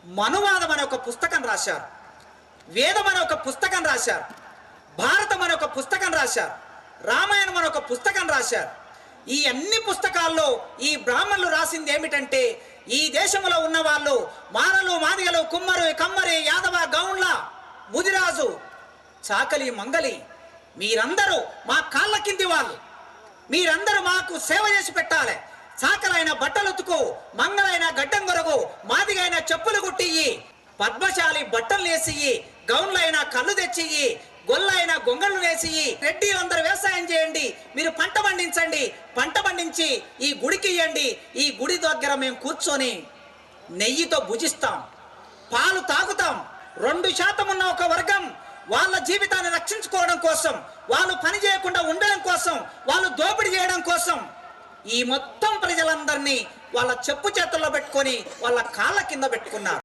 మనువాదం అనే ఒక పుస్తకం రాశారు, వేదం అనే ఒక పుస్తకం రాశారు, భారతం అనే ఒక పుస్తకం రాశారు, రామాయణం అనే ఒక పుస్తకం రాశారు. ఈ అన్ని పుస్తకాల్లో ఈ బ్రాహ్మణులు రాసింది ఏమిటంటే, ఈ దేశంలో ఉన్న వాళ్ళు మారలు, మాదిగలు, కుమ్మరు, కమ్మరి, యాదవ, గౌండ్ల, ముదిరాజు, చాకలి, మంగలి, మీరందరూ మా కాళ్ళ కింది వాళ్ళు, మీరందరూ మాకు సేవ చేసి పెట్టాలి. చాకలైన బట్టలు ఉతుకు, మంగళైన గడ్డం కొరగు, మాదిగైన చెప్పులు కుట్టియ్యి, పద్మశాలి బట్టలు వేసియ్యి, గౌన్లైన కళ్ళు తెచ్చియ్యి, గొల్లైన గొంగళ్ళు వేసియ్యి, రెడ్డిలందరూ వ్యవసాయం చేయండి, మీరు పంట పండించండి, పంట పండించి ఈ గుడికి ఇవ్వండి. ఈ గుడి దగ్గర మేము కూర్చొని నెయ్యితో భుజిస్తాం, పాలు తాగుతాం. 2% ఉన్న ఒక వర్గం వాళ్ళ జీవితాన్ని రక్షించుకోవడం కోసం, వాళ్ళు పని చేయకుండా ఉండడం కోసం, వాళ్ళు దోపిడీ చేయడం కోసం ఈ మొత్తం ప్రజలందరినీ వాళ్ళ చెప్పు చేతుల్లో పెట్టుకొని వాళ్ళ కాళ్ళ కింద పెట్టుకున్నారు.